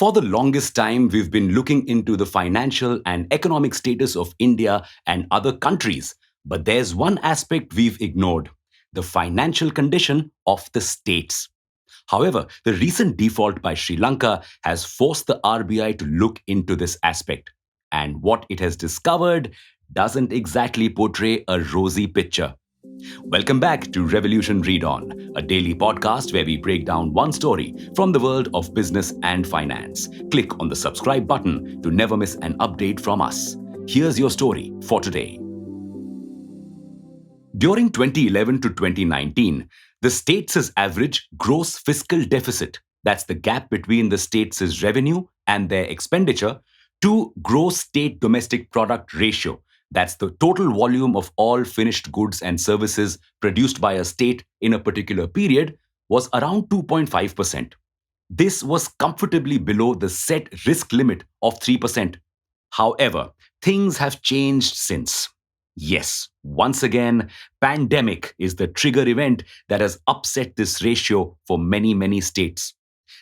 For the longest time, we've been looking into the financial and economic status of India and other countries. But there's one aspect we've ignored: the financial condition of the states. However, the recent default by Sri Lanka has forced the RBI to look into this aspect. And what it has discovered doesn't exactly portray a rosy picture. Welcome back to Revolution Read On, a daily podcast where we break down one story from the world of business and finance. Click on the subscribe button to never miss an update from us. Here's your story for today. During 2011 to 2019, the states' average gross fiscal deficit, that's the gap between the states' revenue and their expenditure, to gross state domestic product ratio, that's the total volume of all finished goods and services produced by a state in a particular period, was around 2.5%. This was comfortably below the set risk limit of 3%. However, things have changed since. Yes, once again, pandemic is the trigger event that has upset this ratio for many states.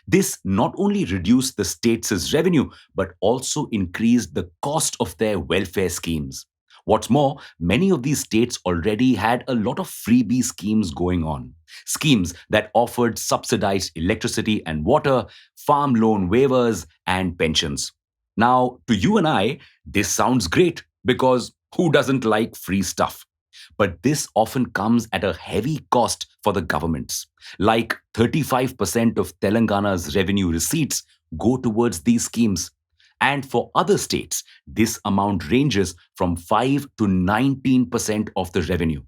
This not only reduced the states' revenue, but also increased the cost of their welfare schemes. What's more, many of these states already had a lot of freebie schemes going on. Schemes that offered subsidized electricity and water, farm loan waivers, and pensions. Now, to you and I, this sounds great because who doesn't like free stuff? But this often comes at a heavy cost for the governments. Like 35% of Telangana's revenue receipts go towards these schemes. And for other states, this amount ranges from 5 to 19% of the revenue.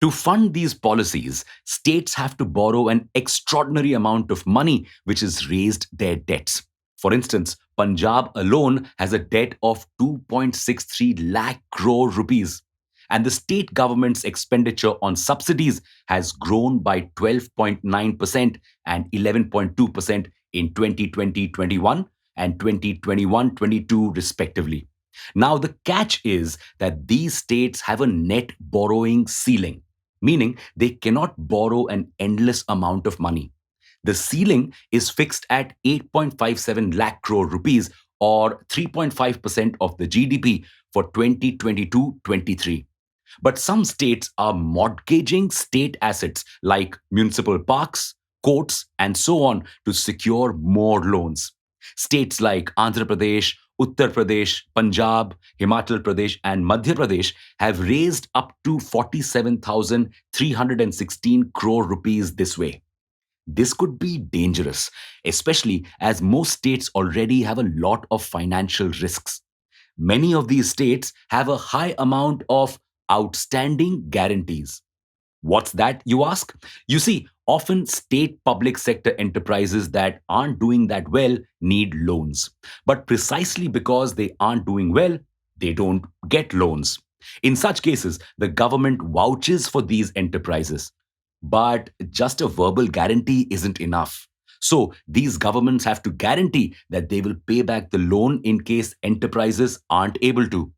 To fund these policies, states have to borrow an extraordinary amount of money, which has raised their debts. For instance, Punjab alone has a debt of 2.63 lakh crore rupees, and the state government's expenditure on subsidies has grown by 12.9% and 11.2% in 2020-21 and 2021-22 respectively. Now, the catch is that these states have a net borrowing ceiling, meaning they cannot borrow an endless amount of money. The ceiling is fixed at 8.57 lakh crore rupees, or 3.5% of the GDP for 2022-23. But some states are mortgaging state assets like municipal parks, courts, and so on to secure more loans. States like Andhra Pradesh, Uttar Pradesh, Punjab, Himachal Pradesh, and Madhya Pradesh have raised up to 47,316 crore rupees this way. This could be dangerous, especially as most states already have a lot of financial risks. Many of these states have a high amount of outstanding guarantees. What's that, you ask? You see, often state public sector enterprises that aren't doing that well need loans. But precisely because they aren't doing well, they don't get loans. In such cases, the government vouches for these enterprises. But just a verbal guarantee isn't enough. So these governments have to guarantee that they will pay back the loan in case enterprises aren't able to.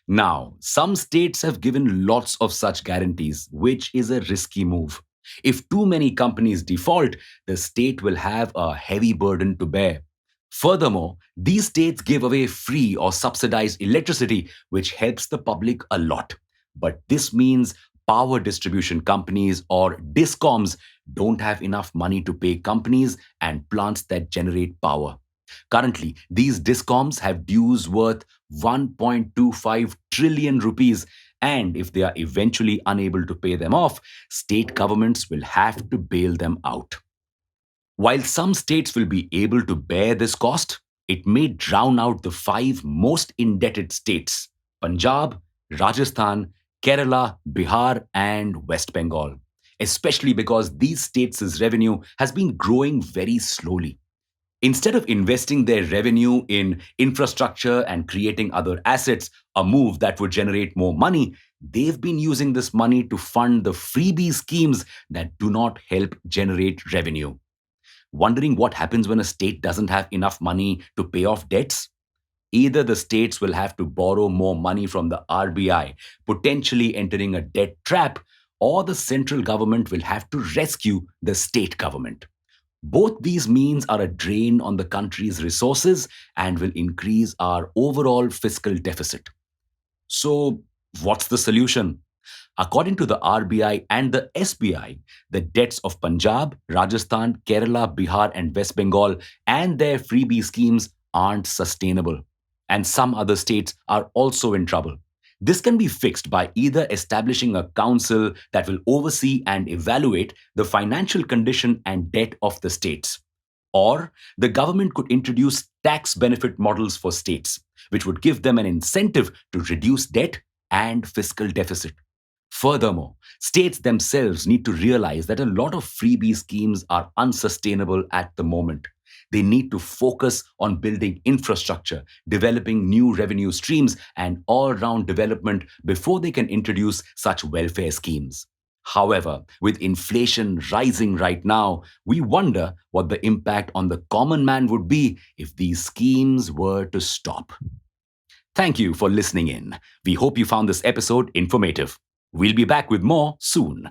Now, some states have given lots of such guarantees, which is a risky move. If too many companies default, the state will have a heavy burden to bear. Furthermore, these states give away free or subsidized electricity, which helps the public a lot. But this means power distribution companies or discoms don't have enough money to pay companies and plants that generate power. Currently, these discoms have dues worth 1.25 trillion rupees, and if they are eventually unable to pay them off, state governments will have to bail them out. While some states will be able to bear this cost, it may drown out the five most indebted states: Punjab, Rajasthan, Kerala, Bihar, and West Bengal, especially because these states' revenue has been growing very slowly. Instead of investing their revenue in infrastructure and creating other assets, a move that would generate more money, they've been using this money to fund the freebie schemes that do not help generate revenue. Wondering what happens when a state doesn't have enough money to pay off debts? Either the states will have to borrow more money from the RBI, potentially entering a debt trap, or the central government will have to rescue the state government. Both these means are a drain on the country's resources and will increase our overall fiscal deficit. So, what's the solution? According to the RBI and the SBI, the debts of Punjab, Rajasthan, Kerala, Bihar, and West Bengal and their freebie schemes aren't sustainable. And some other states are also in trouble. This can be fixed by either establishing a council that will oversee and evaluate the financial condition and debt of the states. Or the government could introduce tax benefit models for states, which would give them an incentive to reduce debt and fiscal deficit. Furthermore, states themselves need to realize that a lot of freebie schemes are unsustainable at the moment. They need to focus on building infrastructure, developing new revenue streams, and all round development before they can introduce such welfare schemes. However, with inflation rising right now, we wonder what the impact on the common man would be if these schemes were to stop. Thank you for listening in. We hope you found this episode informative. We'll be back with more soon.